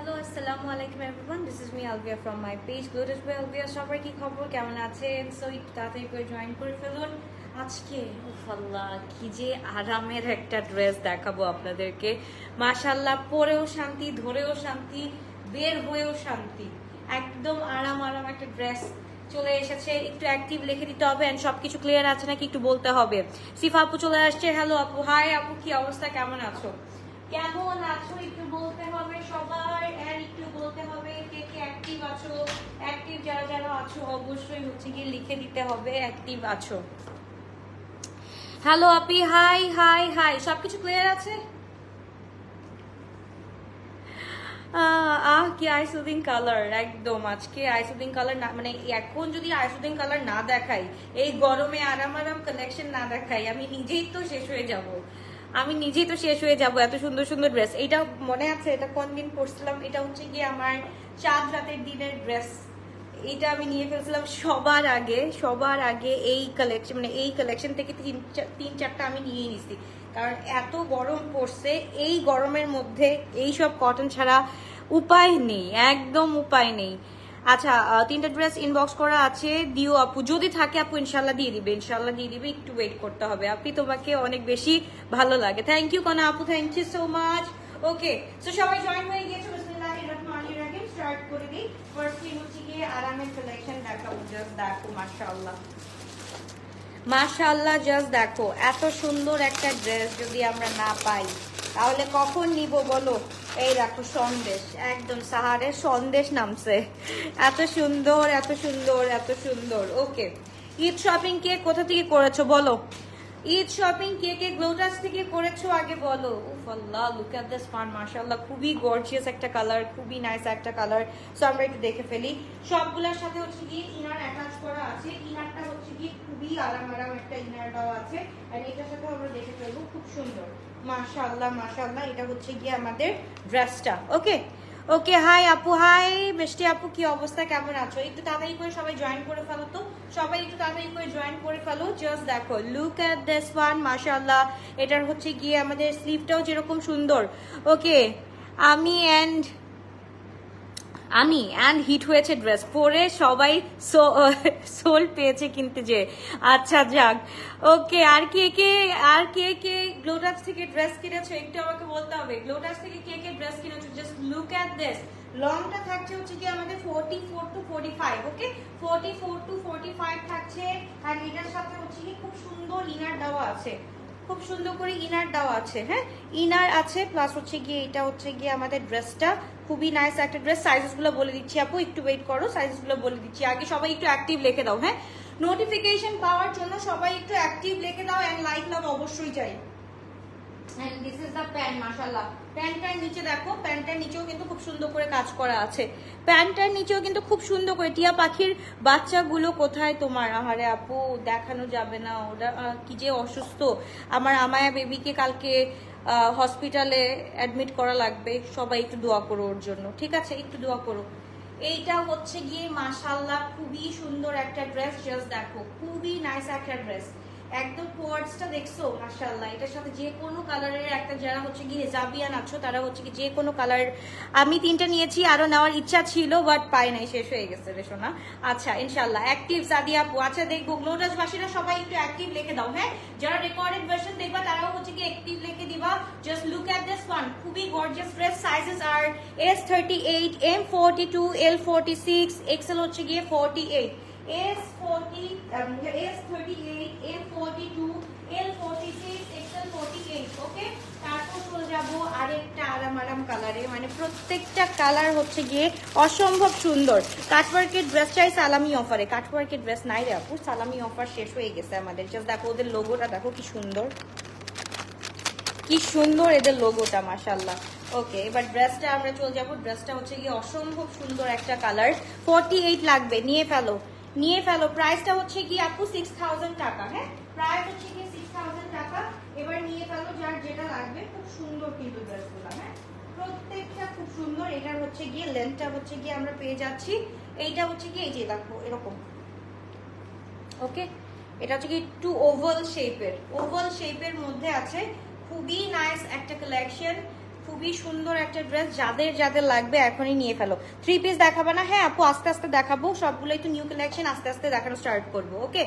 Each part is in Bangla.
হ্যালো আসসালামু আলাইকুম everyone, this is me Alvia from my page Glotus by Alvia. সবার কি খবর, কেমন আছেন? সো একটু তাড়াতাড়ি করে জয়েন করে ফেলুন। আজকে আল্লাহ কি যে আরামের একটা ড্রেস দেখাবো আপনাদেরকে। মাশাআল্লাহ, পরেও শান্তি, ধরেও শান্তি, বের হয়েও শান্তি, একদম আরাম আরাম একটা ড্রেস চলে এসেছে। একটু অ্যাক্টিভ লিখে দিতে হবে এন্ড সবকিছু ক্লিয়ার আছে নাকি একটু বলতে হবে। সিফা আপু চলে আসছে। হ্যালো আপু, হাই আপু, কি অবস্থা, কেমন আছো? কেমন আছো একটু বলতে হবে সবার, আর একটু বলতে হবে কে কে অ্যাক্টিভ আছো। অ্যাক্টিভ যারা যারা আছো অবশ্যই হচ্ছে গিয়ে লিখে দিতে হবে অ্যাক্টিভ আছো। হ্যালো আপি, হাই হাই হাই, সবকিছু ক্লিয়ার আছে? কি আইসুদিং কালার, একদম আজকে আইসুদিং কালার না, মানে এখন যদি আইসুদিং কালার না দেখাই, এই গরমে আরাম আরাম কালেকশন না দেখাই, আমি নিজেই তো শেষ হয়ে যাব। এত সুন্দর সুন্দর ড্রেস। এইটা মনে আছে, এটা কোন দিন পরছিলাম, এটা হচ্ছে গিয়ে আমার চাঁদ রাতের দিনের ড্রেস। এটা আমি নিয়ে ফেলছিলাম সবার আগে এই কালেকশন, মানে এই কালেকশন থেকে তিন চারটা আমি নিয়ে নিছি, কারণ এত গরম পড়ছে। এই গরমের মধ্যে এই সব কটন ছাড়া উপায় নেই, একদম উপায় নেই। আচ্ছা, তিনটা ড্রেস ইনবক্স করা আছে, দিও আপু, যদি থাকে আপু ইনশাল্লাহ দিয়ে দিবে, একটু ওয়েট করতে হবে। আপনি তোমাকে অনেক বেশি ভালো লাগে। থ্যাংক ইউ কনা আপু, thank you so much. Okay, so সবাই জয়েন হয়ে গিয়েছে। বিসমিল্লাহির রহমানির রহিম, স্টার্ট করে দিই। ফার্স্টলি হচ্ছে গিয়ে আরামের কালেকশন দেখাবো। জাস্ট দেখো, মাশাআল্লাহ মাশাআল্লাহ, জাস্ট দেখো, এত সুন্দর একটা ড্রেস যদি আমরা না পাই তাহলে কখন নিব বলো? এই দেখো সন্দেশ, একদম সাহারের সন্দেশ নামছে। এত সুন্দর এত সুন্দর এত সুন্দর। ওকে, ঈদ শপিং কে কোথা থেকে করেছো বলো? ঈদ শপিং কে কে গ্লোটাস থেকে করেছো আগে বলো। উফ আল্লাহ, লুক এট দিস ফান, মাশাআল্লাহ, খুবই গর্জিয়াস একটা কালার, খুবই নাইস একটা কালার। সো আমরা একটু দেখে ফেলি। সবগুলোর সাথে হচ্ছে গিয়ে ইনার অ্যাটাচ করা আছে। ইনারটা হচ্ছে গিয়ে খুবই আরাম আরাম একটা ইনার দেওয়া আছে, আর এটার সাথে আমরা দেখে ফেলবো, খুব সুন্দর। মাশাআল্লাহ মাশাআল্লাহ, এটা হচ্ছে গিয়ে আমাদের ড্রেসটা। ওকে ওকে, হাই আপু, হাই মিষ্টি আপু, কি অবস্থা, কেমন আছো? একটু তাড়াতাড়ি করে সবাই জয়েন করে ফেলো তো, সবাই একটু তাড়াতাড়ি করে জয়েন করে ফেলো। জাস্ট দেখো, লুক এট দিস ওয়ান, মাশাআল্লাহ। এটার হচ্ছে গিয়ে আমাদের স্লিভটাও যেরকম সুন্দর। ওকে, আমি অ্যান্ড হিট হয়েছে ড্রেস পরে, সবাই সোল পেয়েছে কিনতে যে। আচ্ছা যাক, ওকে, আর কে কে গ্লোটাস থেকে ড্রেস কিনেছো একটু আমাকে বলতে হবে। গ্লোটাস থেকে কে কে ড্রেস কিনেছো? Just look at this. লংটা থাকছে হচ্ছে কি আমাদের 44 to 45। ওকে, 44 to 45 থাকছে। আর এটার সাথে হচ্ছে কি খুব সুন্দর ইনার দেওয়া আছে, খুব সুন্দর করে ইনার দেওয়া আছে। হ্যাঁ, ইনার আছে, প্লাস হচ্ছে গিয়ে এটা হচ্ছে গিয়ে আমাদের ড্রেসটা খুবই নাইস একটা ড্রেস। সাইজেস গুলো বলে দিচ্ছি আপু, একটু ওয়েট করো, সাইজেস গুলো বলে দিচ্ছি। আগে সবাই একটু অ্যাক্টিভ লিখে দাও। হ্যাঁ, নোটিফিকেশন পাওয়ার জন্য সবাই একটু অ্যাক্টিভ লিখে দাও, এন্ড লাইক লাভ অবশ্যই চাই। And this is the pant, মাশাআল্লাহ। প্যান্টটার নিচে দেখো, প্যান্টটার নিচেও কিন্তু খুব সুন্দর করে কাজ করা আছে। প্যান্টটার নিচেও কিন্তু খুব সুন্দর করে। টিয়া পাখির বাচ্চাগুলো কোথায় তোমার? আহারে আপু, দেখানো যাবে না, ওরা কি যে অসুস্থ। আমার আমায়া বেবিকে কালকে হসপিটালে অ্যাডমিট করা লাগবে। সবাই একটু দোয়া করো ওর জন্য, ঠিক আছে? একটু দোয়া করো। এইটা হচ্ছে গিয়ে মাশাআল্লাহ খুবই সুন্দর একটা ড্রেস। জাস্ট দেখো, খুবই নাইস একটা ড্রেস। একদম কোয়ার্ডসটা দেখছো, মাশাআল্লাহ। এটার সাথে যে কোনো কালারের একটা, যারা হচ্ছে কি হেজাবিয়ান আছো তারা হচ্ছে কি যে কোনো কালার। আমি তিনটা নিয়েছি, আরো নেওয়ার ইচ্ছা ছিল বাট পাই নাই, শেষ হয়ে গেছে রে সোনা। আচ্ছা ইনশাআল্লাহ অ্যাক্টিভ সাদিয়া আপু। আচ্ছা দেখবো গ্লোটাস বাসীরা সবাই একটু অ্যাক্টিভ লিখে দাও। হ্যাঁ, যারা রেকর্ডেড ভার্সন দেখবা তারাও হচ্ছে কি অ্যাক্টিভ লিখে দিবা। Just look at this one, খুবই গর্জিয়াস ড্রেস। সাইজেস আর S38, M42, L46, XL হচ্ছে গিয়ে 48, S38, M42, L46, XL48। ওকে, তারপর চলে যাবো আরেকটা আরাম কালারে, মানে প্রত্যেকটা কালার হচ্ছে গিয়ে অসম্ভব সুন্দর। কাটওয়ার্কের ড্রেস চাই সালামি অফারে। কাটওয়ার্কের ড্রেস নাই রে আপু, সালামি অফার শেষ হয়ে গেছে আমাদের। জাস্ট দেখো ওদের লোগোটা, দেখো কি সুন্দর, কি সুন্দর এদের লোগোটা, মাশাআল্লাহ। ওকে, এবার ড্রেসটা আমরা চলে যাবো। ড্রেসটা হচ্ছে গিয়ে অসম্ভব সুন্দর একটা কালার। 48 লাগবে, নিয়ে ফেলো। প্রাইসটা হচ্ছে কি আপু 6000 টাকা। হ্যাঁ, প্রাইস হচ্ছে কি 6000 টাকা। এবার নিয়ে ফেলো যার যেটা লাগবে। খুব সুন্দর কিন্তু ড্রেসগুলো, হ্যাঁ প্রত্যেকটা খুব সুন্দর। এটার হচ্ছে গিয়ে লেন্থটা হচ্ছে গিয়ে আমরা পেয়ে যাচ্ছি, এইটা হচ্ছে কি এই যে দেখো এরকম। ওকে, এটা হচ্ছে কি একটু ওভাল শেপের মধ্যে আছে। খুবই নাইস একটা কালেকশন, খুব খুবই সুন্দর একটা ড্রেস, যাদের যাদের লাগবে এখনই নিয়ে ফেলো। 3 পিস দেখাবে না? হ্যাঁ আপু আস্তে আস্তে দেখাবো, সবগুলোই তো নিউ কালেকশন, আস্তে আস্তে দেখানো স্টার্ট করবো। ওকে,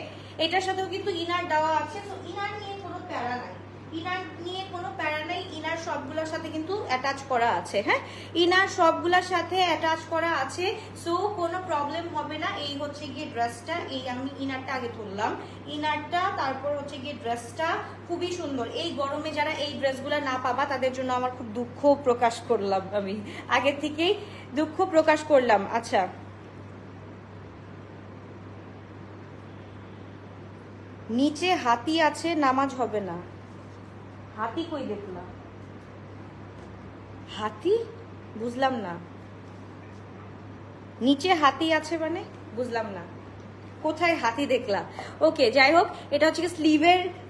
এটার সাথেও কিন্তু ইনার দেওয়া আছে, তো ইনার নিয়ে কোনো প্যারা নাই, ইনার নিয়ে কোনো প্যারা নেই। ইনার সবগুলোর সাথে কিন্তু অ্যাটাচ করা আছে। হ্যাঁ, ইনার সবগুলোর সাথে অ্যাটাচ করা আছে, সো কোনো প্রবলেম হবে না। এই হচ্ছে গিয়ে ড্রেসটা, এই আমি ইনারটা আগে তুললাম, ইনারটা, তারপর হচ্ছে গিয়ে ড্রেসটা খুবই সুন্দর। এই গরমে যারা এই ড্রেসগুলো না পাবা তাদের জন্য আমার খুব দুঃখ প্রকাশ করলাম, আমি আগে থেকেই দুঃখ প্রকাশ করলাম। আচ্ছা, নিচে হাতি আছে, নামাজ হবে না। হাতি কই দেখলাম? হাতি বুঝলাম না, নিচে হাতি আছে মানে বুঝলাম না, কোথায় হাতি দেখলা? ওকে, যাই হোক, এটা হচ্ছে কি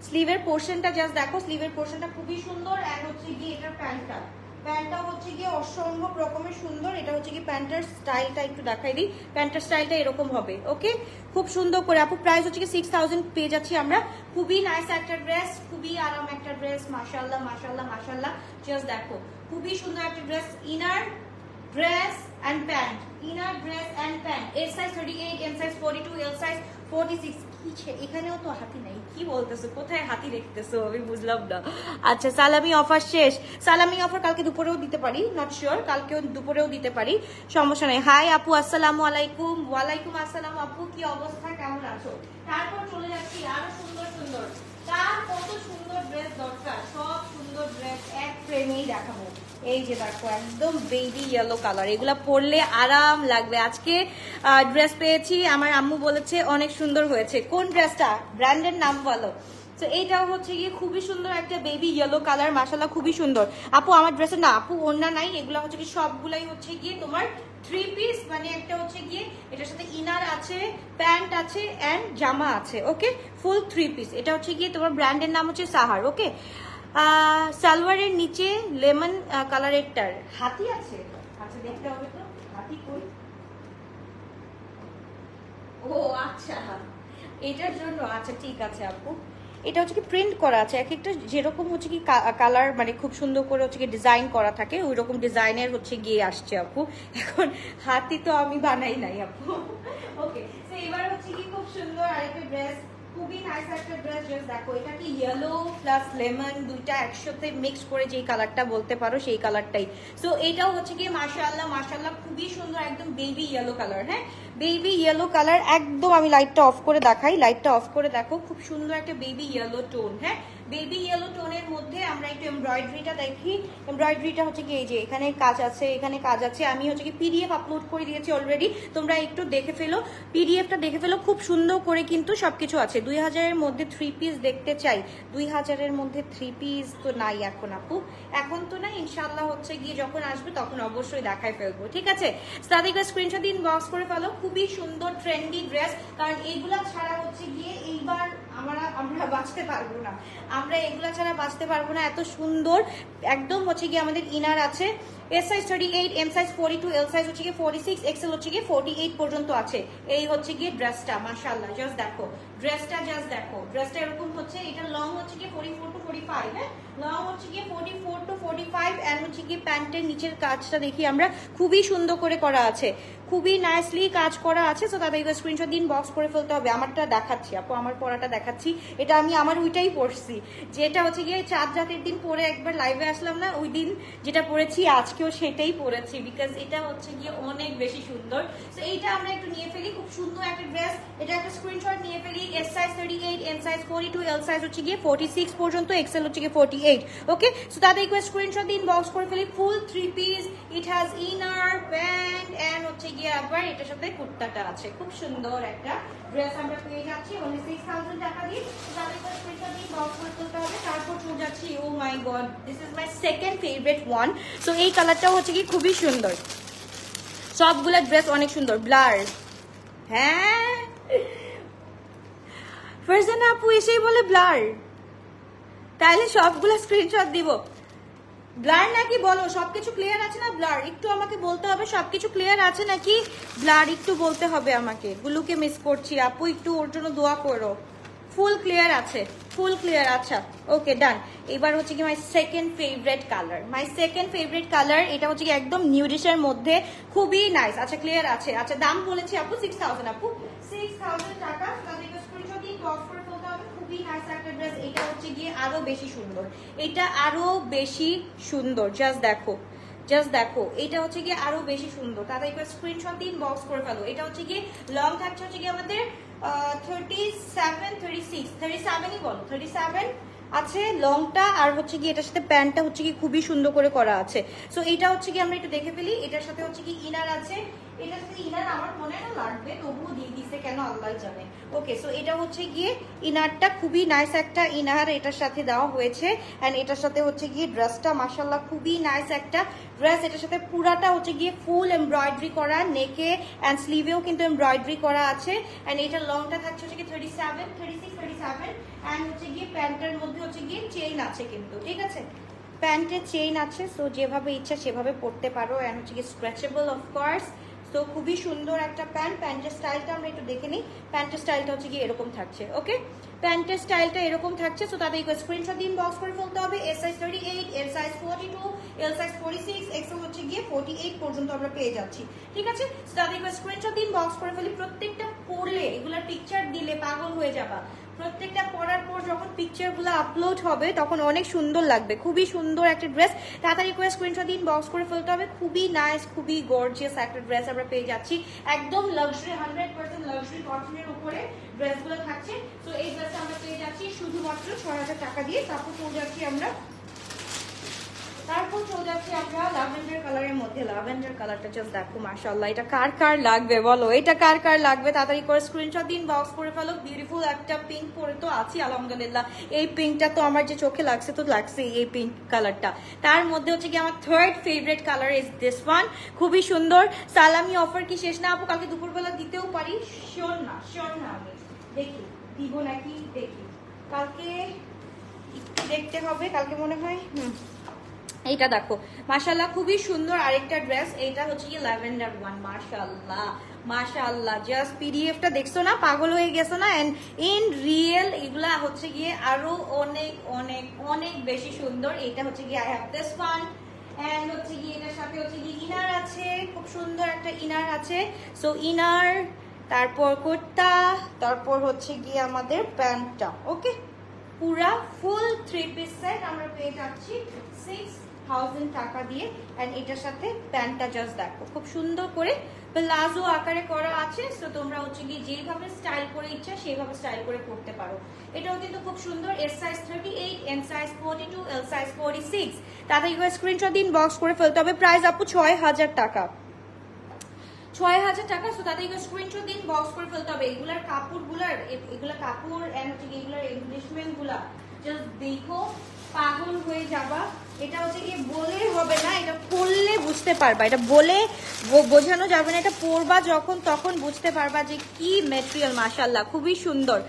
স্লিভের পোর্শনটা জাস্ট দেখো, স্লিভের পোর্শনটা খুবই সুন্দর। আর হচ্ছে গিয়ে এটার প্যান্টটা হচ্ছে গিয়ে অসম্ভব রকমের সুন্দর। এটা হচ্ছে কি প্যান্টের স্টাইলটা একটু দেখাই দিই, প্যান্টের স্টাইলটা এরকম হবে। ওকে, খুব সুন্দর করে। আপু প্রাইস হচ্ছে কি 6000 পেয়ে যাচ্ছি আমরা। খুবই নাইস একটা ড্রেস, খুবই আরাম একটা ড্রেস, মাশাআল্লাহ মাশাআল্লাহ মাশাআল্লাহ। জাস্ট দেখো, খুবই সুন্দর একটা dress. Inner dress and pant, inner dress and pant, S size 38, M size 42, L size 46। এখানেও তো হাতি নাই, কি বলতেছো? কোথায় হাতি দেখতেছো? আমি বুঝলাম না। আচ্ছা, সালামি অফার শেষ। সালামি অফার কালকে দুপুরেও দিতে পারি, নট শিওর, কালকেও দুপুরেও দিতে পারি, সমস্যা নেই। হাই আপু, আসসালামু আলাইকুম। ওয়ালাইকুম আসসালাম আপু, কি অবস্থা, কেমন আছো? তারপর চলে যাচ্ছি আরো সুন্দর সুন্দর, তার কত সুন্দর ড্রেস দরকার, সব সুন্দর ড্রেস এক ফ্রেমেই দেখাবো। এই যে দেখো, একদম বেবি ইয়েলো কালার, এগুলা পরলে আরাম লাগবে। আজকে ড্রেস পেয়েছি, আমার আম্মু বলেছে অনেক সুন্দর হয়েছে। কোন ড্রেসটা? ব্র্যান্ডের নাম বলো। তো এইটাও হচ্ছে গিয়ে খুবই সুন্দর একটা বেবি ইয়েলো কালার, মাশাআল্লাহ খুবই সুন্দর। আপু আমার ড্রেসের না, আপু ওড়না নাই, এগুলা হচ্ছে কি সবগুলাই হচ্ছে গিয়ে তোমার 3 পিস, মানে একটা হচ্ছে গিয়ে এটার সাথে ইনার আছে, প্যান্ট আছে এন্ড জামা আছে। ওকে, ফুল 3 পিস। এটা হচ্ছে গিয়ে তোমার ব্র্যান্ডের নাম হচ্ছে সাহার। ওকে, সালোয়ারের নিচে লেমন কালারেরটার হাতি আছে। আচ্ছা, দেখতে হবে তো হাতি কই। ও আচ্ছা, এটার জন্য। আচ্ছা ঠিক আছে আপু, এটা হচ্ছে কি প্রিন্ট করা আছে, এক একটা যেরকম হচ্ছে কি কালার, মানে খুব সুন্দর করে হচ্ছে কি ডিজাইন করা থাকে, ওই রকম ডিজাইনের হচ্ছে গিয়ে আসছে আপু। এখন হাতি তো আমি বানাই নাই আপু। ওকে, তো এবার হচ্ছে কি খুব সুন্দর আরেকটা ড্রেস, খুবই নাইস একটা ড্রেস। জাস্ট দেখো, এটা কি ইয়েলো প্লাস লেমন দুইটা একসাথে মিক্স করে যেই কালারটা বলতে পারো সেই কালারটাই। সো এটাও হচ্ছে কি মাশাআল্লাহ মাশাআল্লাহ খুবই সুন্দর, একদম বেবি ইয়েলো কালার। হ্যাঁ, বেবি ইয়েলো কালার একদম। আমি লাইটটা অফ করে দেখাই, লাইটটা অফ করে দেখো, খুব সুন্দর একটা বেবি ইয়েলো টোন। হ্যাঁ, বেবি ইয়েলো টোনের মধ্যে আমরা একটু এমব্রয়ডারিটা দেখি। এমব্রয়ডারিটা হচ্ছে কি এই যে এখানে কাজ আছে, এখানে কাজ আছে। আমি হচ্ছে কি পিডিএফ আপলোড করে দিয়েছি অলরেডি, তোমরা একটু দেখে ফেলো, পিডিএফটা দেখে ফেলো, খুব সুন্দর করে কিন্তু সবকিছু আছে। 2000-এর মধ্যে 3 পিস দেখতে চাই। 2000-এর মধ্যে 3 পিস তো নাই এখন আপু, এখন তো নাই, ইনশাআল্লাহ হচ্ছে গিয়ে যখন আসবে তখন অবশ্যই দেখায় ফেলবো, ঠিক আছে? তাদেরকে স্ক্রিনশট দিন, বক্স করে ফেলো। খুবই সুন্দর ট্রেন্ডি ড্রেস, কারণ এইগুলা ছাড়া হচ্ছে গিয়ে এইবার আমরা বাঁচতে পারবো না, আমরা এগুলা ছাড়া বাঁচতে পারবো না। এত সুন্দর একদম হচ্ছে গিয়ে আমাদের ইনার আছে, S size 38, M size 42, L size হচ্ছে গিয়ে 46, এক্সেল হচ্ছে গিয়ে 48 পর্যন্ত আছে। এই হচ্ছে গিয়ে ড্রেসটা, মাশাআল্লাহ। জাস্ট দেখো ড্রেসটা, জাস্ট দেখো ড্রেসটা এরকম হচ্ছে। এটা লং হচ্ছে গিয়ে 44 to 45, হ্যাঁ লং হচ্ছে গিয়ে 44 to 45, এন্ড হচ্ছে গিয়ে প্যান্টের নিচের কাজটা দেখি আমরা, খুবই সুন্দর করে করা আছে, খুবই নাইসলি কাজ করা আছে। তো তাদের স্ক্রিনশট দিন, বক্স করে ফেলতে হবে। আমারটা দেখাচ্ছি আপু, আমার পরাটা দেখাচ্ছি। এটা আমি আমার ওইটাই পরছি, যেটা হচ্ছে গিয়ে চাঁদ রাতের দিন পরে একবার লাইভে আসলাম না, ওই দিন যেটা পরেছি আজকেও সেটাই পরেছি, বিকজ এটা হচ্ছে গিয়ে অনেক বেশি সুন্দর। তো এইটা আমরা একটু নিয়ে ফেলি, খুব সুন্দর একটা ড্রেস। এটা একটা স্ক্রিনশট নিয়ে ফেলি। S size 38, M size 42, L size হচ্ছে গিয়ে 46 পর্যন্ত, এক্সেল হচ্ছে গিয়ে 48। ওকে, সো তাদের স্ক্রিনশট দিন, বক্স করে ফেলি। Full 3 piece, it has inner, pant and হচ্ছে গিয়ে আবার এটার সাথে কুর্তাটা আছে। খুব সুন্দর একটা ড্রেস আমরা পেয়ে যাচ্ছি অনলি 6000 টাকা দিয়ে। তাদের স্ক্রিনশট দিন, বক্স করে তুলতে হবে। তারপর চলে যাচ্ছি, oh my god, this is my second favourite one. So এই কালারটাও হচ্ছে কি খুবই সুন্দর, সবগুলা ড্রেস অনেক সুন্দর। ব্লার, হ্যাঁ ফারজানা আপু এসেই বলে ব্লার, তাহলে সবগুলা স্ক্রিনশট দিব। ব্লার নাকি বলো, সবকিছু ক্লিয়ার আছে না? ব্লার একটু আমাকে বলতে হবে, সবকিছু ক্লিয়ার আছে নাকি? ব্লার একটু বলতে হবে আমাকে। গুলুকে মিস করছি আপু, একটু ওর জন্য দোয়া করো। ফুল ক্লিয়ার আছে, ফুল ক্লিয়ার। আচ্ছা ওকে ডান। এবার হচ্ছে কি মাই সেকেন্ড ফেভারিট কালার, এটা হচ্ছে কি একদম নিউডিশের মধ্যে, খুবই নাইস। আচ্ছা ক্লিয়ার আছে। আচ্ছা দাম বলেছি আপু 6000, আপু 6000 টাকা। খুবই নাইস একটা ড্রেস। এটা হচ্ছে গিয়ে আরো বেশি সুন্দর, এটা আরো বেশি সুন্দর। জাস্ট দেখো এটা হচ্ছে গিয়ে আরো বেশি সুন্দর। তাদের একবার স্ক্রিনশট দিন, বক্স করে ফেলো। এটা হচ্ছে গিয়ে লং থাকছে হচ্ছে গিয়ে আমাদের 37ই বলো, 37 আছে লংটা। আর হচ্ছে কি এটার সাথে প্যান্টটা হচ্ছে কি খুবই সুন্দর করে করা আছে। সো এটা হচ্ছে কি আমরা একটু দেখে ফেলি। এটার সাথে হচ্ছে কি ইনার আছে, এটার সাথে ইনার আমার মনে না লাগবে, তবুও দিয়ে দিছে কেন আল্লাহ জানে। ওকে সো এটা হচ্ছে গিয়ে ইনারটা, খুবই নাইস একটা ইনার এটার সাথে দেওয়া হয়েছে। অ্যান্ড এটার সাথে হচ্ছে গিয়ে ড্রেসটা মাশাআল্লাহ খুবই নাইস একটা ড্রেস। এটার সাথে পুরাটা হচ্ছে গিয়ে ফুল এমব্রয়ডারি করা, নেকে অ্যান্ড স্লিভেও কিন্তু এমব্রয়ডারি করা আছে। অ্যান্ড এটার লংটা থাকছে হচ্ছে গিয়ে 37 অ্যান্ড হচ্ছে গিয়ে প্যান্টের মধ্যে হচ্ছে গিয়ে চেইন আছে কিন্তু, ঠিক আছে প্যান্টের চেইন আছে। সো যেভাবে ইচ্ছা সেভাবে পরতে পারো। অ্যান্ড হচ্ছে গিয়ে স্ট্রেচেবল অফকোর্স। তো খুবই সুন্দর একটা প্যান্ট। প্যান্টের স্টাইলটা আমরা একটু দেখে নিই। প্যান্টের স্টাইলটা হচ্ছে গিয়ে এরকম থাকছে। ওকে প্যান্টের স্টাইলটা এরকম থাকছে। সো তাদের স্ক্রিনশট দিন, বক্স করে ফেলতে হবে। S size 38, L size 42, L size 46, XL হচ্ছে গিয়ে 48 পর্যন্ত আমরা পেয়ে যাচ্ছি, ঠিক আছে। সো তাদের স্ক্রিনশট দিন, বক্স করে ফেলি। প্রত্যেকটা পরলে এগুলার পিকচার দিলে পাগল হয়ে যাবা। প্রত্যেকটা পরার পর যখন পিকচারগুলো আপলোড হবে তখন অনেক সুন্দর লাগবে। খুবই সুন্দর একটা ড্রেস। তাড়াতাড়ি করে স্ক্রিনশট দিন, বক্স করে ফেলতে হবে। খুবই নাইস, খুবই গর্জিয়াস একটা ড্রেস আমরা পেয়ে যাচ্ছি। একদম লাক্সারি, 100% লাক্সারি কটনের উপরে ড্রেসগুলো থাকছে। তো এই ড্রেসটা আমরা পেয়ে যাচ্ছি শুধুমাত্র 6000 টাকা দিয়ে। তারপর চলে যাচ্ছি আমরা ল্যাভেন্ডার কালারের মধ্যে। ল্যাভেন্ডার কালারটা জাস্ট দেখো মাশাআল্লাহ, এটা কার কার লাগবে বলো, এটা কার কার লাগবে তাড়াতাড়ি করে স্ক্রিনশট দিন, বক্স করে ফেলো। বিউটিফুল একটা পিঙ্ক পরে তো আছি আলহামদুলিল্লাহ। এই পিঙ্কটা তো আমার যে চোখে লাগছে তো লাগছে এই পিঙ্ক কালারটা। তার মধ্যে হচ্ছে কি আমার third favourite colour is this one, খুবই সুন্দর। সালামি অফার কি শেষ না আপু? কালকে দুপুরবেলা দিতেও পারি, শিওর না আমি দেখি দিব নাকি, দেখি কালকে দেখতে হবে। কালকে মনে হয় এইটা দেখো মাশাআল্লাহ খুবই সুন্দর আরেকটা ড্রেস। এইটা হচ্ছে কি ল্যাভেন্ডার ওয়ান। মাশাআল্লাহ জাস্ট পিডিএফটা দেখছো না, পাগল হয়ে গেছো না। এন্ড ইন রিয়েল এগুলা হচ্ছে গিয়ে আরো অনেক অনেক অনেক বেশি সুন্দর। এটা হচ্ছে গিয়ে I have this one. And হচ্ছে গিয়ে এটার সাথে হচ্ছে গিয়ে ইনার আছে, খুব সুন্দর একটা ইনার আছে। সো ইনার, তারপর কুর্তা, তারপর হচ্ছে গিয়ে আমাদের প্যান্টটা। ওকে পুরা ফুল 3 পিস সেট আমরা পেয়ে যাচ্ছি 6000 টাকা দিয়ে। এন্ড এটার সাথে প্যান্টটা জাস্ট দেখো খুব সুন্দর করে প্লাজো আকারে করা আছে। সো তোমরা হচ্ছে গিয়ে যেভাবে স্টাইল করে ইচ্ছা সেভাবে স্টাইল করে করতে পারো। এটাও কিন্তু খুব সুন্দর। S size 38, M size 42, L size 46। তাদের স্ক্রিনশট দিন, বক্স করে ফেলতে হবে। প্রাইস আপু 6000 টাকা, 6000 টাকা। সো তাদের স্ক্রিনশট দিন, বক্স করে ফেলতে হবে। এগুলার কাপড়গুলার, এগুলা কাপড় এন্ড হচ্ছে এগুলার এনরিচমেন্ট গুলা জাস্ট দেখো পাগল হয়ে যাবা। এটা হচ্ছে কি বলে হবে না, এটা পরলে বুঝতে পারবা। এটা বলে বোঝানো যাবে না, এটা পরবা যখন তখন বুঝতে পারবা যে কি ম্যাটেরিয়াল। মাশাআল্লাহ খুবই সুন্দর।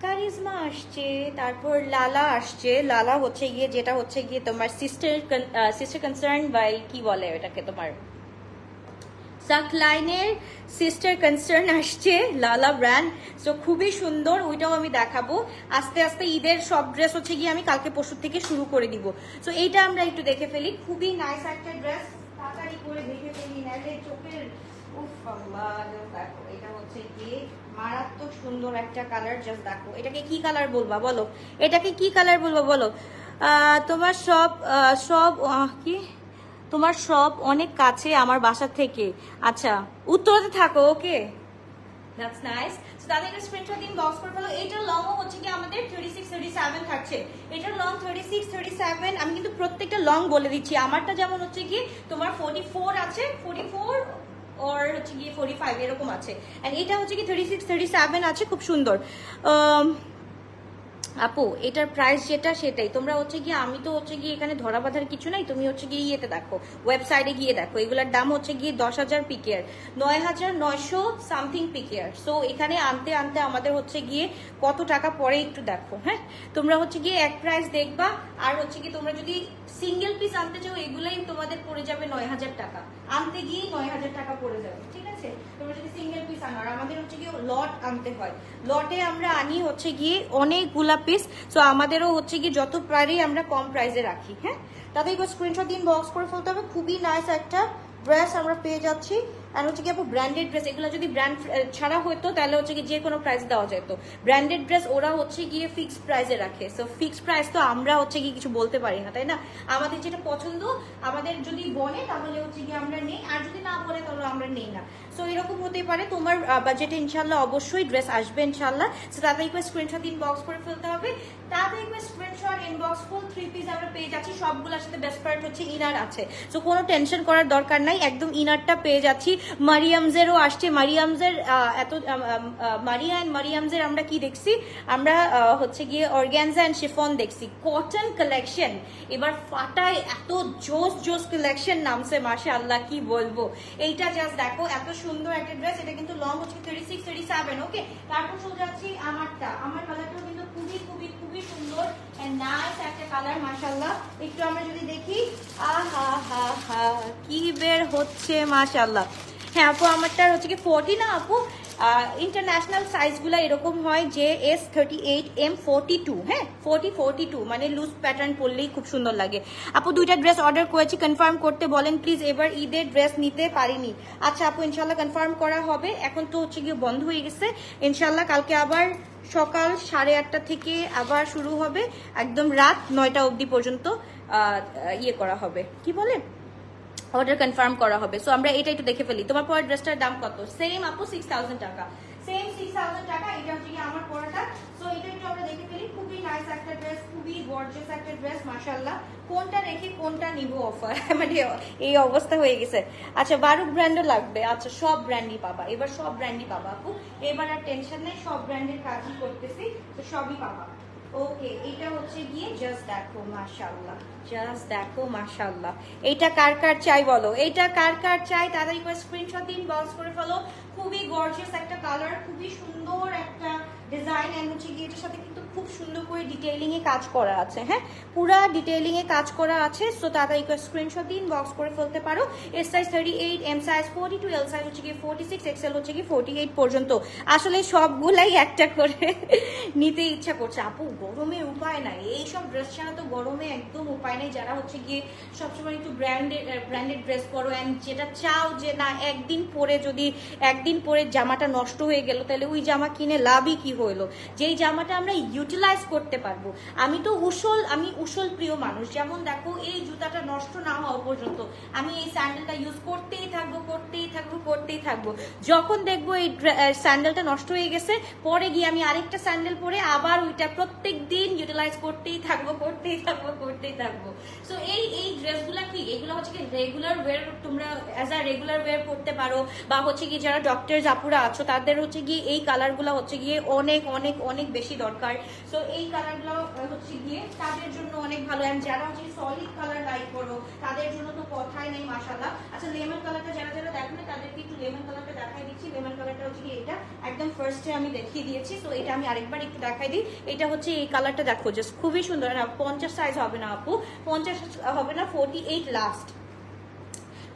কারিজমা আসছে, তারপর লালা আসছে। লালা হচ্ছে গিয়ে যেটা হচ্ছে গিয়ে তোমার সিস্টার কনসার্ন বাই কি বলে এটাকে, তোমার সাকলাইনের সিস্টার কনসার্ন আসছে লালা ব্র্যান্ড। সো খুবই সুন্দর, ওইটাও আমি দেখাবো আস্তে আস্তে। ঈদের সব ড্রেস হচ্ছে গিয়ে আমি কালকে পরশু থেকে শুরু করে দিব। সো এইটা আমরা একটু দেখে ফেলি। খুবই নাইস একটা ড্রেস, তাড়াতাড়ি করে দেখে ফেলি নাইলে চোখের উফ আল্লাহ। দেখো এটা হচ্ছে গিয়ে মারাত্মক সুন্দর একটা কালার। জাস্ট দেখো এটাকে কি কালার বলবা বলো, এটাকে কি কালার বলবা বলো। তোমার সব কি তোমার সব অনেক কাছে আমার বাসা থেকে। আচ্ছা উত্তরাতে থাকো, ওকে দ্যাটস নাইস। সো তাহলে এটা স্ক্রিনশট দিন, বক্স করে ফেলো। এটার লং হচ্ছে কি আমাদের 36, 37 থাকছে। এটার লং 36, 37। আমি কিন্তু প্রত্যেকটা লং বলে দিচ্ছি। আমারটা যেমন হচ্ছে কি তোমার 44 আছে, 44 ওর হচ্ছে গিয়ে 45 এরকম আছে। এন্ড এটা হচ্ছে কি 36, 37 আছে। খুব সুন্দর। আপু এটার প্রাইস যেটা সেটাই তোমরা হচ্ছে গিয়ে, আমি তো হচ্ছে গিয়ে এখানে ধরা বাঁধার কিছু নাই। তুমি হচ্ছে গিয়ে ইয়েতে দেখো, ওয়েবসাইটে গিয়ে দেখো। এগুলোর দাম হচ্ছে গিয়ে 10,000 পিকেয়ার, 9,900 সামথিং পিকেয়ার। সো এখানে আনতে আনতে আমাদের হচ্ছে গিয়ে কত টাকা পরে একটু দেখো। হ্যাঁ তোমরা হচ্ছে গিয়ে এক প্রাইস দেখবা। আর হচ্ছে গিয়ে তোমরা যদি সিঙ্গেল পিস আনতে চাও এগুলাই তোমাদের পড়ে যাবে 9,000 টাকা। আনতে গিয়ে 9,000 টাকা পড়ে যাবে, ঠিক আছে? তোমরা যদি সিঙ্গেল পিস আনো, আর আমাদের হচ্ছে গিয়ে লট আনতে হয়, লটে আমরা আনি হচ্ছে গিয়ে অনেকগুলা পিস। সো আমাদেরও হচ্ছে গিয়ে যত পারি আমরা কম প্রাইসে রাখি। হ্যাঁ, তাতে একটু স্ক্রিনশট দিন, বক্স করে ফেলতে হবে। খুবই নাইস একটা ড্রেস আমরা পেয়ে যাচ্ছি। আর হচ্ছে কি আপু ব্র্যান্ডেড ড্রেস, এগুলো যদি ব্র্যান্ড ছাড়া হতো তাহলে হচ্ছে কি যে কোনো প্রাইস দেওয়া যেত। ব্র্যান্ডেড ড্রেস ওরা হচ্ছে গিয়ে ফিক্সড প্রাইসে রাখে। সো ফিক্সড প্রাইস তো আমরা হচ্ছে কি কিছু বলতে পারি না, তাই না? আমাদের যেটা পছন্দ, আমাদের যদি বলে তাহলে হচ্ছে কি আমরা নেই, আর যদি না বলে তাহলে আমরা নেই না। সো এরকম হতেই পারে। তোমার বাজেটে ইনশাল্লাহ অবশ্যই ড্রেস আসবে ইনশাল্লাহ। সো তাতে একবার স্ক্রিনশট ইনবক্স করে ফেলতে হবে। তাতে একবার স্ক্রিনশট ইনবক্স ফুল 3 পিস আমরা পেয়ে যাচ্ছি। সবগুলোর সাথে বেস্ট পার্ট হচ্ছে ইনার আছে। সো কোনো টেনশন করার দরকার নাই, একদম ইনারটা পেয়ে যাচ্ছি। মারিয়ামসেরও আসছে। মারিয়ামসের এত মারিয়া এন্ড মারিয়ামসের আমরা কি দেখছি, আমরা হচ্ছে গিয়ে অর্গানজা এন্ড শিফন দেখছি। কটন কালেকশন এবার ফাটায়, এত জোস জোস কালেকশন নামছে, মাশাআল্লাহ কি বলবো। এইটা জাস্ট দেখো, এত সুন্দর একটা ড্রেস। এটা কিন্তু লং হচ্ছে 36 37। ওকে, তারপর চলে যাচ্ছি আমারটা। আমার কালারটাও কিন্তু খুবই খুবই খুবই সুন্দর এন্ড নাইস একটা কালার, মাশাআল্লাহ। একটু আমরা যদি দেখি, আহা হা হা কি বের হচ্ছে, মাশাআল্লাহ। হ্যাঁ আপু, আমারটা হচ্ছে কি 40 না আপু, ইন্টারন্যাশনাল সাইজগুলো এরকম হয় যে S38 M42। হ্যাঁ 42 মানে লুজ প্যাটার্ন পরলেই খুব সুন্দর লাগে। আপু দুইটা ড্রেস অর্ডার করেছি, কনফার্ম করতে বলেন প্লিজ, এবার ঈদের ড্রেস নিতে পারিনি। আচ্ছা আপু, ইনশাল্লাহ কনফার্ম করা হবে। এখন তো হচ্ছে গিয়ে বন্ধ হয়ে গেছে, ইনশাল্লাহ কালকে আবার সকাল 8:30 থেকে আবার শুরু হবে, একদম রাত 9টা অবধি পর্যন্ত ইয়ে করা হবে, কি বলে, অর্ডার কনফার্ম করা হবে। সো আমরা এটা একটু দেখে ফেলি। তোমার পরের ড্রেসটার দাম কত? সেম আপু 6000 টাকা, সেম 6000 টাকা। এটা হচ্ছে কি আমার পরাটা। সো এটা একটু আমরা দেখে ফেলি। খুবই নাইস একটা ড্রেস, খুবই গর্জিয়াস একটা ড্রেস, মাশাআল্লাহ। কোনটা রেখে কোনটা নিব অফার, মানে এই অবস্থা হয়ে গেছে। আচ্ছা বারুক ব্র্যান্ডও লাগবে? আচ্ছা সব ব্র্যান্ডই পাবা, এবার সব ব্র্যান্ডই পাবা আপু, এবার আর টেনশন নেই, সব ব্র্যান্ডের কাজই করতেছি, তো সবই পাবা। ওকে, এটা হচ্ছে গিয়ে জাস্ট দেখো মাশাআল্লাহ, জাস্ট দেখো মাশাআল্লাহ। এইটা কার কার চাই বলো, এইটা কার কার চাই তাড়াতাড়ি করে স্ক্রিনশট দিন, বক্স করে ফেলো। খুবই গর্জিয়াস একটা কালার, খুবই সুন্দর একটা ডিজাইন, এন্ড হচ্ছে গিয়ে এটার সাথে কিন্তু খুব সুন্দর করে ডিটেইলিং এ কাজ করা আছে। হ্যাঁ পুরা ডিটেইলিং এ কাজ করা আছে। সো তাড়াতাড়ি করে স্ক্রিনশট দিন, বক্স করে ফেলতে পারো। S size 38, M size 42, L size হচ্ছে গিয়ে 46, এক্সেল হচ্ছে গিয়ে 48 পর্যন্ত। আসলে সবগুলাই একটা করে নিতে ইচ্ছা করছে আপু, গরমে উপায় নাই, এইসব ড্রেস ছাড়া তো গরমে একদম উপায় নেই। যারা হচ্ছে গিয়ে সবসময় একটু ব্র্যান্ডেড ড্রেস পরো, অ্যান্ড যেটা চাও যে না একদিন পরে যদি একদিন পরে জামাটা নষ্ট হয়ে গেল তাহলে ওই জামা কিনে লাভই কি হইলো, যেই জামাটা আমরা ইউটিলাইজ করতে পারবো। আমি উসল প্রিয় মানুষ, যেমন দেখো এই জুতাটা নষ্ট না হওয়া পর্যন্ত আমি এই স্যান্ডেলটা ইউজ করতেই থাকবো করতেই থাকবো করতেই থাকবো। যখন দেখবো এই স্যান্ডেলটা নষ্ট হয়ে গেছে, পরে গিয়ে আমি আরেকটা স্যান্ডেল পরে আবার ওইটা প্রত্যেক দিন ইউটিলাইজ করতেই থাকবো করতেই থাকবো করতেই থাকবো। সো এই ড্রেসগুলা কি, এগুলো হচ্ছে কি রেগুলার ওয়্যার, তোমরা অ্যাজ আ রেগুলার ওয়্যার করতে পারো, বা হচ্ছে কি যারা ডক্টর আপুরা আছো তাদের হচ্ছে গিয়ে এই কালারগুলো হচ্ছে গিয়ে অনেক অনেক অনেক বেশি দরকার। সো এই কালারগুলো হচ্ছে গিয়ে তাদের জন্য অনেক ভালো, এন্ড যারা হচ্ছে সলিড কালার লাইক করো তাদের জন্য তো কথাই নেই, মাশাআল্লাহ। আচ্ছা লেমন কালারটা যারা যারা দেখো না তাদেরকে একটু লেমন কালারটা দেখাই দিচ্ছি। লেমন কালারটা হচ্ছে কি এটা একদম ফার্স্টে আমি দেখিয়ে দিয়েছি, তো এটা আমি আরেকবার একটু দেখাই দিই। এটা হচ্ছে এই কালারটা দেখো, জাস্ট খুবই সুন্দর। 50 সাইজ হবে না আপু, 50 হবে না, 48 লাস্ট,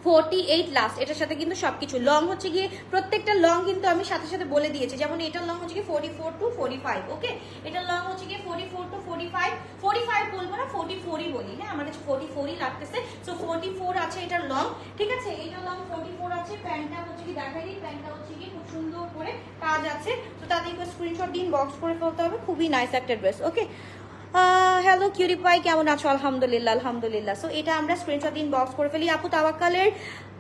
48 লাস্ট। এটার সাথে কিন্তু সবকিছু লং হচ্ছে গিয়ে প্রত্যেকটা লং কিন্তু আমি সাথে সাথে বলে দিয়েছি। যেমন এটার লং হচ্ছে গিয়ে 44 টু 45। ওকে, এটার লং হচ্ছে গিয়ে 44 টু 45, 45 বলবো না 44ই বলি। হ্যাঁ আমার কাছে 44ই লাগতেছে। সো 44 আছে এটার লং, ঠিক আছে, এটার লং 44 আছে। প্যান্টটা হচ্ছে কি দেখাই দিই, প্যান্টটা হচ্ছে কি খুব সুন্দর করে কাজ আছে। তো তাদের স্ক্রিনশট দিন, বক্স করে ফেলতে হবে। খুবই নাইস একটা ড্রেস। ওকে, হ্যালো কিউরি পাই, কেমন আছো? আলহামদুলিল্লাহ আলহামদুলিল্লাহ। সো এটা আমরা স্ক্রিনশট দিন, বক্স করে ফেলি। আপু তাওয়াক্কালের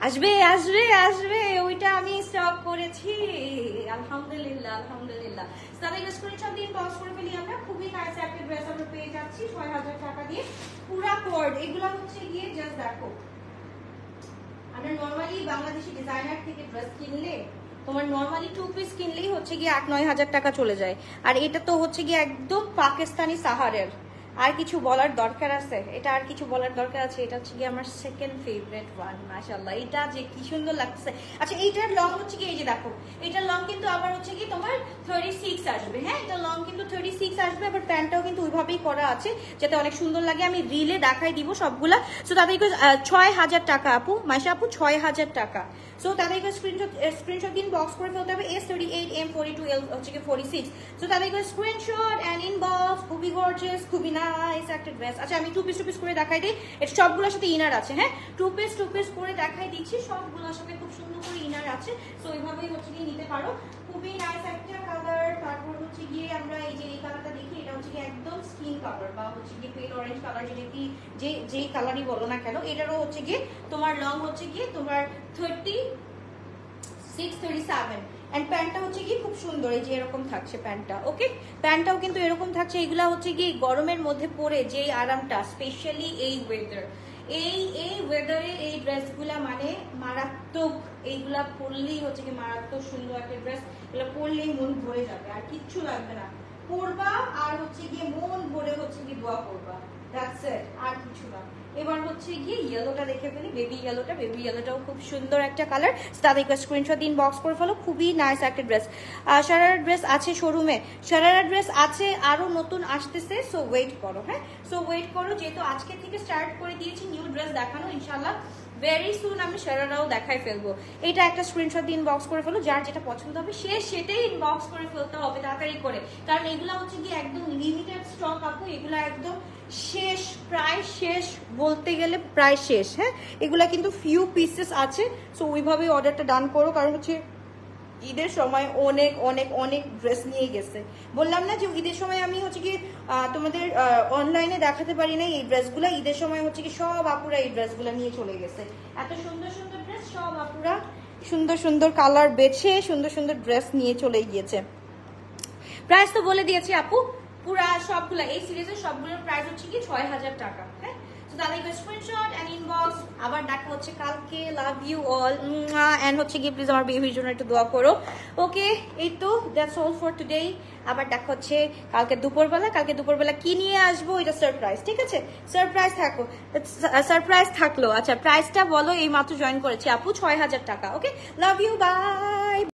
আসবে আসবে আসবে, ওইটা আমি স্টক করেছি, আলহামদুলিল্লাহ আলহামদুলিল্লাহ। তাদের স্ক্রিনশট দিন, বক্স করে ফেলি আমরা। খুবই নাইস একটা ড্রেস আমরা পেয়ে যাচ্ছি 6000 টাকা দিয়ে, পুরা কোড। এগুলো হচ্ছে গিয়ে জাস্ট দেখো, আমরা নর্মালি বাংলাদেশি ডিজাইনার থেকে ড্রেস কিনলে তোমার নর্মালি 2 পিস কিনলেই হচ্ছে গিয়ে 8-9 হাজার টাকা চলে যায়, আর এটা তো হচ্ছে গিয়ে একদম পাকিস্তানি সাহারের। আর কিছু বলার দরকার আছে? এটা আর কিছু বলার দরকার আছে? এটা হচ্ছে গিয়ে আমার সেকেন্ড ফেভারিট ওয়ান, মাশাআল্লাহ। এটা যে কি সুন্দর লাগছে। আচ্ছা এইটার লং হচ্ছে কি, এই যে দেখো এটার লং কিন্তু আবার হচ্ছে কি তোমার 36 আসবে। হ্যাঁ, এটা লং কিন্তু 36 আসবে, আবার প্যান্টটাও কিন্তু ওইভাবেই করা আছে যাতে অনেক সুন্দর লাগে। আমি রিলে দেখাই দিব সবগুলা। সো তাদেরকে 6000 টাকা আপু, মাইশা আপু 6000 টাকা। সো তাদেরকে স্ক্রিনশট দিন, বক্স করে ফেলতে হবে S38 M42 L হচ্ছে কি 46। সো তাদেরকে স্ক্রিনশট এন্ড ইনবক্স। খুবই গর্জিয়াস, খুবই নাইস একটা ড্রেস। আচ্ছা আমি টু পিস করে দেখাই দিই, এটা সবগুলোর সাথে ইনার আছে। হ্যাঁ, টু পিস করে দেখাই দিচ্ছি, সবগুলোর সাথে খুব সুন্দর করে ইনার আছে। সো এইভাবেই হচ্ছে কি নিতে পারো, খুবই নাইস একটা কালার। তারপর হচ্ছে গিয়ে আমরা এই যে এই কালারটা দেখি, এটা হচ্ছে কি একদম স্কিন কালার বা হচ্ছে গিয়ে পেল অরেঞ্জ কালার, যেটা কি যেই কালারই বলো না কেন। এটারও হচ্ছে গিয়ে তোমার লং হচ্ছে গিয়ে তোমার 36 37 এন্ড প্যান্টটা হচ্ছে কি খুব সুন্দর, এই যে এরকম থাকছে প্যান্টটা। ওকে, প্যান্টটাও কিন্তু এরকম থাকছে। এগুলা হচ্ছে কি গরমের মধ্যে পরে যে আরামটা, স্পেশালি এই ওয়েদার, এই ওয়েদারে এই ড্রেসগুলা মানে মারাত্মক। এইগুলা পরলেই হচ্ছে কি মারাত্মক সুন্দর একটা ড্রেস, এগুলো পরলেই মন ভরে যাবে, আর কিচ্ছু লাগবে না। পরবা আর হচ্ছে গিয়ে মন ভরে হচ্ছে কি দোয়া করবা, দ্যাটস ইট, আর কিছু না। এবার হচ্ছে গিয়ে ইয়েলোটা দেখে ফেলি, বেবি ইয়েলোটাও খুব সুন্দর একটা কালার। তাদেরকে স্ক্রিনশট দিন, বক্স করে ফেলো। খুবই নাইস একটা ড্রেস। শারারা ড্রেস আছে শোরুমে, শারারা ড্রেস আছে, আরো নতুন আসতেছে। সো ওয়েট করো। হ্যাঁ, সো ওয়েট করো, যেহেতু আজকে থেকে স্টার্ট করে দিয়েছি নিউ ড্রেস দেখানো। ইনশাল্লাহ ভেরি সুন আমি শারারাও দেখাই ফেলবো। এটা একটা স্ক্রিনশট দিন, বক্স করে ফেলো। যার যেটা পছন্দ হবে সে সেটাই ইনবক্স করে ফেলতে হবে তাড়াতাড়ি করে, কারণ এগুলা হচ্ছে কি একদম লিমিটেড স্টক আপু। এগুলা একদম শেষ, প্রায় শেষ বলতে গেলে প্রায় শেষ। হ্যাঁ, এগুলা কিন্তু ফিউ পিসেস আছে। সো ওইভাবে অর্ডারটা ডান করো, কারণ হচ্ছে ঈদের সময় অনেক অনেক অনেক ড্রেস নিয়ে গেছে। বললাম না যে ঈদের সময় আমি হচ্ছে কি তোমাদের অনলাইনে দেখাতে পারি না এই ড্রেসগুলো। ঈদের সময় হচ্ছে কি সব আপুরা এই ড্রেসগুলো নিয়ে চলে গেছে। এত সুন্দর সুন্দর ড্রেস, সব আপুরা সুন্দর সুন্দর কালার বেছে সুন্দর সুন্দর ড্রেস নিয়ে চলে গিয়েছে। প্রাইস তো বলে দিয়েছি আপু, পুরা সবগুলা এই সিরিজের সবগুলোর প্রাইস হচ্ছে কি 6000 টাকা। হ্যাঁ, তো তাদেরকে স্ক্রিনশট এন্ড ইনবক্স। আবার দেখা হচ্ছে কালকে। লাভ ইউ অল এন্ড হচ্ছে কি প্লিজ আমার বেবির জন্য একটু দোয়া করো। ওকে, এই তো দ্যাটস অল ফর টুডে। আবার দেখা হচ্ছে কালকে দুপুরবেলা কি নিয়ে আসবো এটা সারপ্রাইজ। ঠিক আছে, সারপ্রাইজ থাকলো। আচ্ছা প্রাইসটা বলো, এই মাত্র জয়েন করেছি আপু, 6000 টাকা। ওকে, লাভ ইউ, বাই।